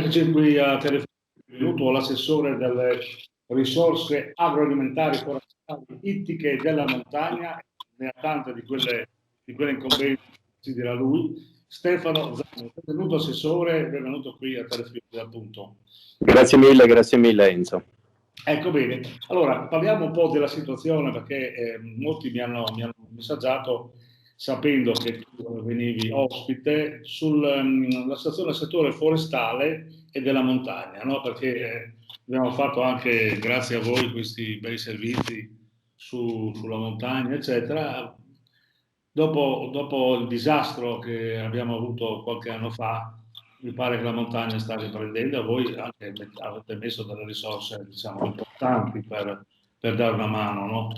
Eccoci qui a telefono, è venuto l'assessore delle risorse agroalimentari, forestali, ittiche e della montagna, ne ha tante di quelle incombenze, si dirà lui, Stefano Zani. Benvenuto assessore, benvenuto qui a telefono, appunto. Grazie mille Enzo. Ecco bene, allora parliamo un po' della situazione perché molti mi hanno messaggiato sapendo che tu venivi ospite sulla situazione del settore forestale e della montagna, no? Perché abbiamo fatto anche, grazie a voi, questi bei servizi sulla montagna, eccetera. Dopo il disastro che abbiamo avuto qualche anno fa, mi pare che la montagna sta riprendendo, voi anche avete messo delle risorse, diciamo, importanti per dare una mano, no?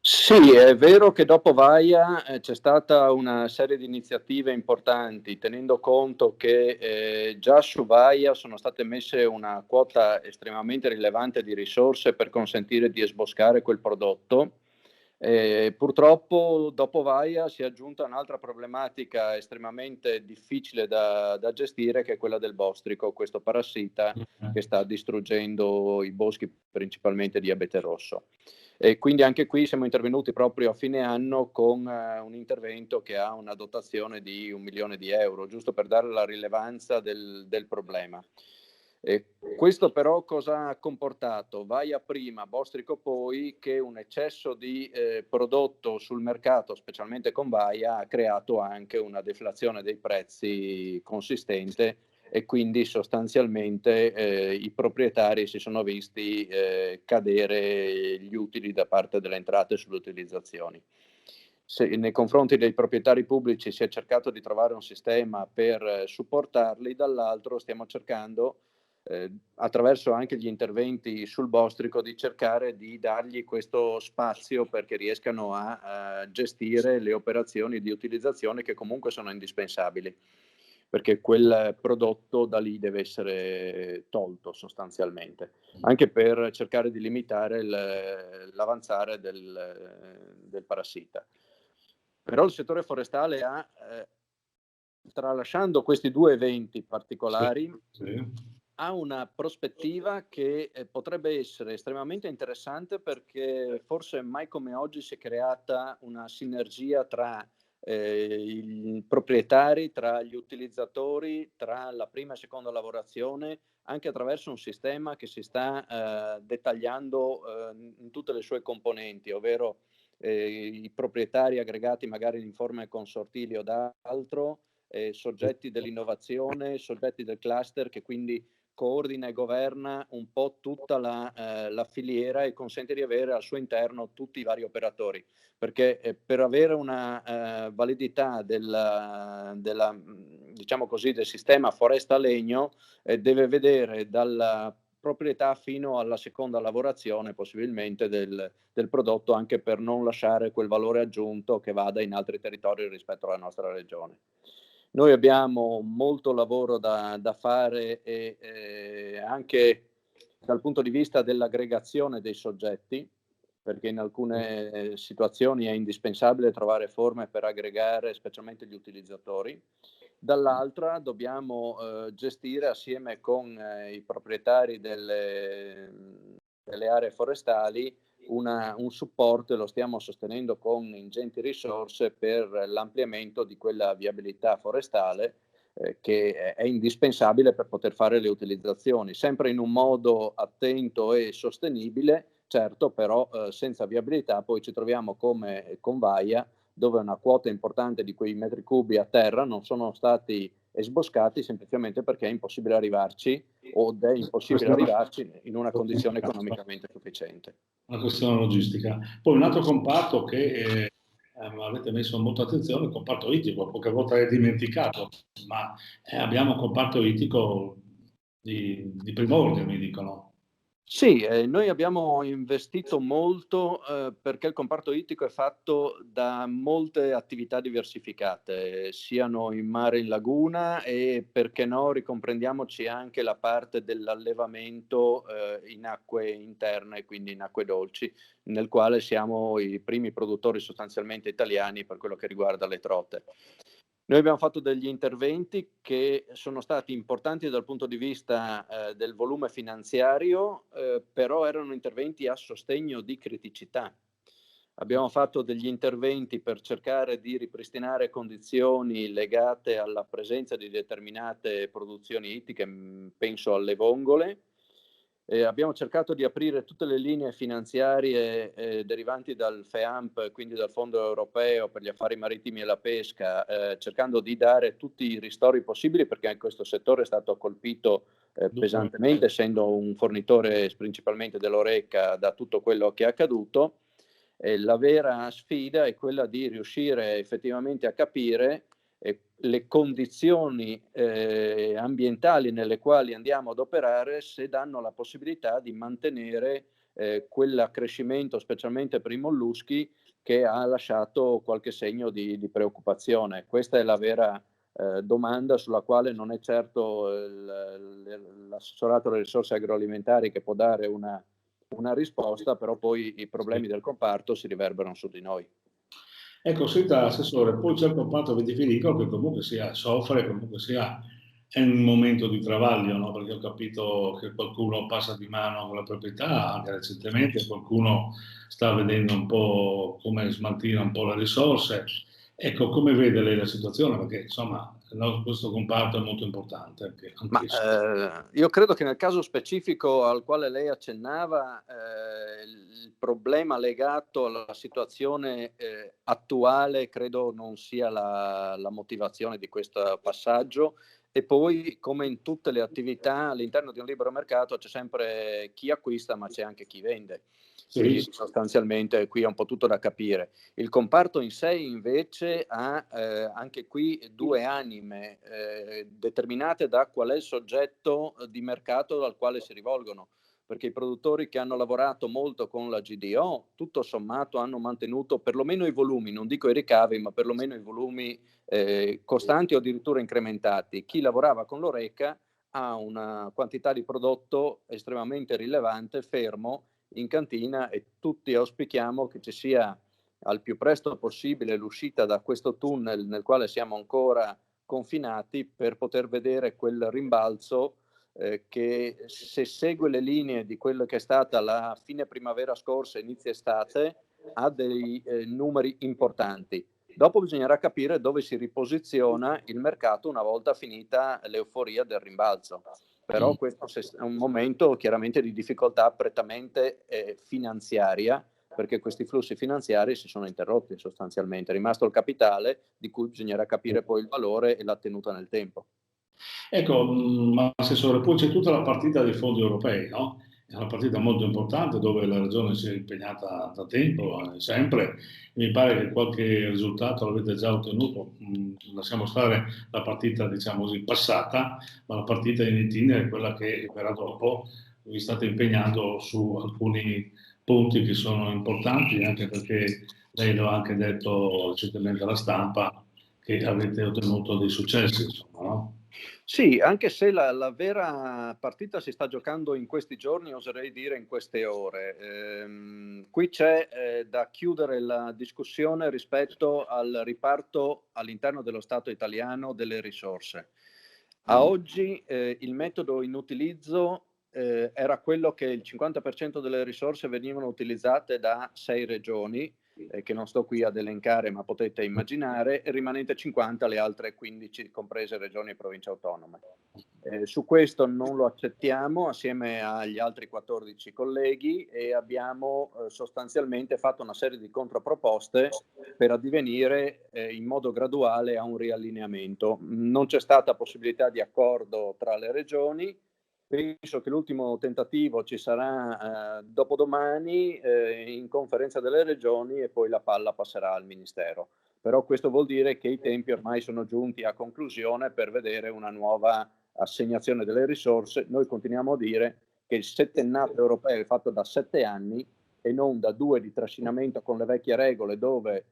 Sì, è vero che dopo Vaia c'è stata una serie di iniziative importanti, tenendo conto che già su Vaia sono state messe una quota estremamente rilevante di risorse per consentire di esboscare quel prodotto. Purtroppo dopo Vaia si è aggiunta un'altra problematica estremamente difficile da gestire, che è quella del bostrico, questo parassita che sta distruggendo i boschi principalmente di abete rosso. E quindi anche qui siamo intervenuti proprio a fine anno con un intervento che ha una dotazione di 1 milione di euro, giusto per dare la rilevanza del problema. Questo però cosa ha comportato? Vaia prima, bostrico poi, che un eccesso di prodotto sul mercato, specialmente con Vaia, ha creato anche una deflazione dei prezzi consistente e quindi sostanzialmente i proprietari si sono visti cadere gli utili da parte delle entrate sulle utilizzazioni. Nei confronti dei proprietari pubblici si è cercato di trovare un sistema per supportarli, dall'altro stiamo cercando attraverso anche gli interventi sul bostrico di cercare di dargli questo spazio perché riescano a gestire le operazioni di utilizzazione che comunque sono indispensabili, perché quel prodotto da lì deve essere tolto sostanzialmente, anche per cercare di limitare l'avanzare del parassita. Però il settore forestale ha, tralasciando questi due eventi particolari, ha una prospettiva che potrebbe essere estremamente interessante, perché forse mai come oggi si è creata una sinergia tra i proprietari, tra gli utilizzatori, tra la prima e seconda lavorazione, anche attraverso un sistema che si sta dettagliando in tutte le sue componenti, ovvero i proprietari aggregati magari in forma consortili o d'altro, soggetti dell'innovazione, soggetti del cluster che quindi coordina e governa un po' tutta la filiera e consente di avere al suo interno tutti i vari operatori, perché per avere una validità diciamo così, del sistema foresta legno deve vedere dalla proprietà fino alla seconda lavorazione possibilmente del prodotto, anche per non lasciare quel valore aggiunto che vada in altri territori rispetto alla nostra regione. Noi abbiamo molto lavoro da fare e anche dal punto di vista dell'aggregazione dei soggetti, perché in alcune situazioni è indispensabile trovare forme per aggregare specialmente gli utilizzatori. Dall'altra dobbiamo gestire assieme con i proprietari delle aree forestali un supporto, e lo stiamo sostenendo con ingenti risorse per l'ampliamento di quella viabilità forestale che è indispensabile per poter fare le utilizzazioni, sempre in un modo attento e sostenibile, certo, però senza viabilità poi ci troviamo come con Vaia, dove una quota importante di quei metri cubi a terra non sono stati esboscati semplicemente perché è impossibile arrivarci, o è impossibile arrivarci in una condizione economicamente sufficiente. Una questione logistica. Poi un altro comparto che avete messo molta attenzione, il comparto ittico, poche volte è dimenticato, ma abbiamo un comparto ittico di primordio, mi dicono. Sì, noi abbiamo investito molto perché il comparto ittico è fatto da molte attività diversificate, siano in mare, in laguna, e perché no, ricomprendiamoci anche la parte dell'allevamento in acque interne, quindi in acque dolci, nel quale siamo i primi produttori sostanzialmente italiani per quello che riguarda le trote. Noi abbiamo fatto degli interventi che sono stati importanti dal punto di vista del volume finanziario, però erano interventi a sostegno di criticità. Abbiamo fatto degli interventi per cercare di ripristinare condizioni legate alla presenza di determinate produzioni ittiche, penso alle vongole. Abbiamo cercato di aprire tutte le linee finanziarie derivanti dal FEAMP, quindi dal Fondo Europeo per gli Affari Marittimi e la Pesca, cercando di dare tutti i ristori possibili, perché anche questo settore è stato colpito pesantemente, essendo un fornitore principalmente dell'Horeca da tutto quello che è accaduto. La vera sfida è quella di riuscire effettivamente a capire le condizioni ambientali nelle quali andiamo ad operare, se danno la possibilità di mantenere quell'accrescimento, specialmente per i molluschi, che ha lasciato qualche segno di preoccupazione. Questa è la vera domanda sulla quale non è certo l'assessorato alle risorse agroalimentari che può dare una risposta, però poi i problemi del comparto si riverberano su di noi. Ecco, senta, Assessore, poi c'è il comparto vitivinicolo che comunque soffre, comunque è un momento di travaglio, no? Perché ho capito che qualcuno passa di mano con la proprietà, anche recentemente, qualcuno sta vedendo un po' come smaltire un po' le risorse. Ecco, come vede lei la situazione? Perché insomma, questo comparto è molto importante. Io credo che nel caso specifico al quale lei accennava, il problema legato alla situazione attuale credo non sia la motivazione di questo passaggio. E poi, come in tutte le attività all'interno di un libero mercato, c'è sempre chi acquista, ma c'è anche chi vende. Quindi sostanzialmente qui è un po' tutto da capire. Il comparto in sé invece ha anche qui due anime determinate da qual è il soggetto di mercato al quale si rivolgono, perché i produttori che hanno lavorato molto con la GDO tutto sommato hanno mantenuto perlomeno i volumi, non dico i ricavi, ma perlomeno i volumi costanti o addirittura incrementati. Chi lavorava con l'Horeca ha una quantità di prodotto estremamente rilevante, fermo in cantina, e tutti auspichiamo che ci sia al più presto possibile l'uscita da questo tunnel nel quale siamo ancora confinati, per poter vedere quel rimbalzo che, se segue le linee di quello che è stata la fine primavera scorsa, inizio estate, ha dei numeri importanti. Dopo bisognerà capire dove si riposiziona il mercato una volta finita l'euforia del rimbalzo. Però questo è un momento chiaramente di difficoltà prettamente finanziaria, perché questi flussi finanziari si sono interrotti sostanzialmente. È rimasto il capitale, di cui bisognerà capire poi il valore e la tenuta nel tempo. Ecco, Assessore, poi c'è tutta la partita dei fondi europei, no? È una partita molto importante dove la Regione si è impegnata da tempo, sempre. Mi pare che qualche risultato l'avete già ottenuto. Lasciamo stare la partita, diciamo così, passata, ma la partita in itinere è quella che verrà dopo. Vi state impegnando su alcuni punti che sono importanti, anche perché lei lo ha anche detto recentemente alla stampa, che avete ottenuto dei successi, insomma, no? Sì, anche se la vera partita si sta giocando in questi giorni, oserei dire in queste ore. Qui c'è da chiudere la discussione rispetto al riparto all'interno dello Stato italiano delle risorse. A oggi il metodo in utilizzo era quello che il 50% delle risorse venivano utilizzate da 6 regioni, che non sto qui ad elencare, ma potete immaginare, e rimanente 50 le altre 15, comprese regioni e province autonome. Su questo non lo accettiamo assieme agli altri 14 colleghi, e abbiamo sostanzialmente fatto una serie di controproposte per addivenire in modo graduale a un riallineamento. Non c'è stata possibilità di accordo tra le regioni. Penso che l'ultimo tentativo ci sarà dopodomani in conferenza delle regioni, e poi la palla passerà al Ministero. Però questo vuol dire che i tempi ormai sono giunti a conclusione per vedere una nuova assegnazione delle risorse. Noi continuiamo a dire che il settennato europeo è fatto da 7 anni e non da 2 di trascinamento con le vecchie regole, dove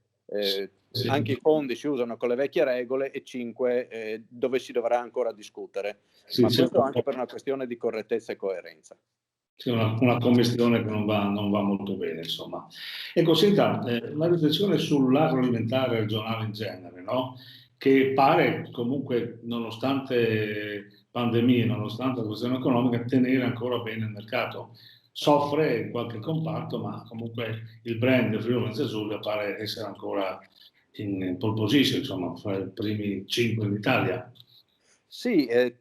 anche i fondi si usano con le vecchie regole, e 5 dove si dovrà ancora discutere. Ma questo anche per una questione di correttezza e coerenza. Sì, una commistione che non va molto bene, insomma. Ecco, senta, una riflessione sull'agroalimentare regionale in genere, no? che pare comunque, nonostante pandemie, nonostante la questione economica, tenere ancora bene il mercato. Soffre qualche comparto, ma comunque il brand Friuli Venezia Giulia pare essere ancora in pole position, insomma, fra i primi 5 in Italia. Sì, è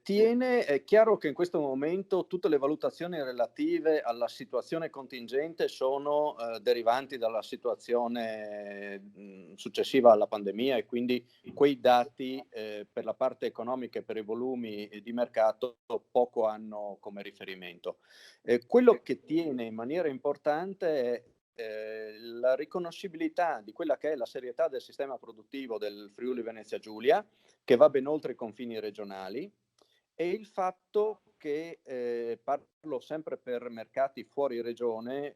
chiaro che in questo momento tutte le valutazioni relative alla situazione contingente sono derivanti dalla situazione successiva alla pandemia, e quindi quei dati per la parte economica e per i volumi di mercato poco hanno come riferimento. Quello che tiene in maniera importante è la riconoscibilità di quella che è la serietà del sistema produttivo del Friuli Venezia Giulia, che va ben oltre i confini regionali, e il fatto che, parlo sempre per mercati fuori regione,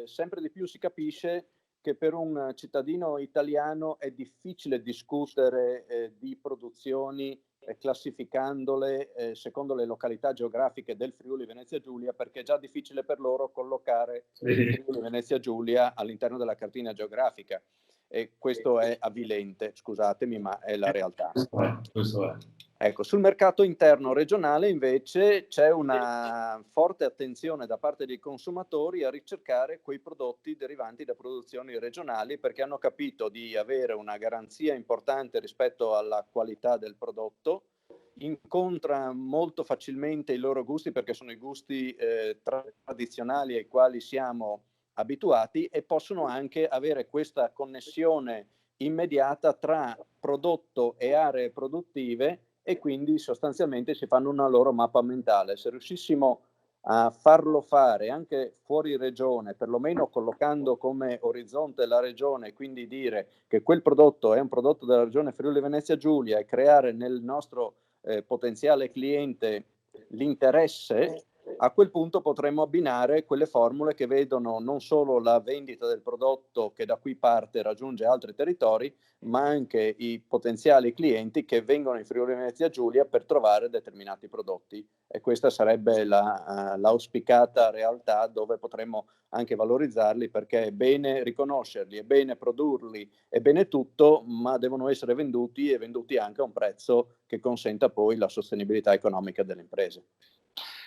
sempre di più si capisce che per un cittadino italiano è difficile discutere di produzioni classificandole secondo le località geografiche del Friuli Venezia Giulia, perché è già difficile per loro collocare il Friuli Venezia Giulia all'interno della cartina geografica. E questo è avvilente, scusatemi, ma è la realtà. Questo è. Ecco, sul mercato interno regionale invece c'è una forte attenzione da parte dei consumatori a ricercare quei prodotti derivanti da produzioni regionali, perché hanno capito di avere una garanzia importante rispetto alla qualità del prodotto, incontra molto facilmente i loro gusti, perché sono i gusti tradizionali ai quali siamo abituati, e possono anche avere questa connessione immediata tra prodotto e aree produttive, e quindi sostanzialmente si fanno una loro mappa mentale. Se riuscissimo a farlo fare anche fuori regione, perlomeno collocando come orizzonte la regione, quindi dire che quel prodotto è un prodotto della regione Friuli Venezia Giulia, e creare nel nostro potenziale cliente l'interesse, a quel punto potremmo abbinare quelle formule che vedono non solo la vendita del prodotto che da qui parte e raggiunge altri territori, ma anche i potenziali clienti che vengono in Friuli Venezia Giulia per trovare determinati prodotti. E questa sarebbe l'auspicata realtà, dove potremmo anche valorizzarli, perché è bene riconoscerli, è bene produrli, è bene tutto, ma devono essere venduti, e venduti anche a un prezzo che consenta poi la sostenibilità economica delle imprese.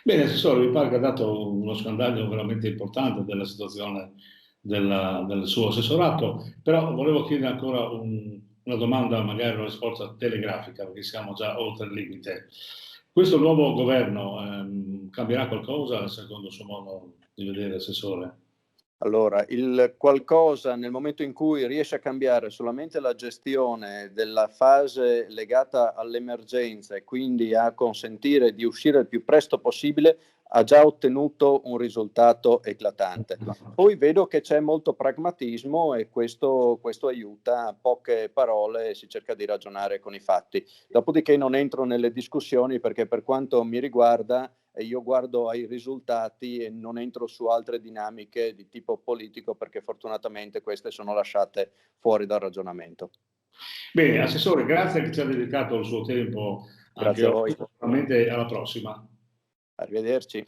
Bene, Assessore, mi pare che ha dato uno scandaglio veramente importante della situazione del suo assessorato, però volevo chiedere ancora una domanda, magari una risposta telegrafica, perché siamo già oltre il limite. Questo nuovo governo cambierà qualcosa secondo il suo modo di vedere, Assessore? Allora, il qualcosa, nel momento in cui riesce a cambiare solamente la gestione della fase legata all'emergenza, e quindi a consentire di uscire il più presto possibile, ha già ottenuto un risultato eclatante. Poi vedo che c'è molto pragmatismo, e questo aiuta. Poche parole, si cerca di ragionare con i fatti. Dopodiché non entro nelle discussioni, perché per quanto mi riguarda io guardo ai risultati e non entro su altre dinamiche di tipo politico, perché fortunatamente queste sono lasciate fuori dal ragionamento. Bene, Assessore, grazie che ci ha dedicato il suo tempo anche Grazie a oggi. voi, Sicuramente alla prossima. arrivederci.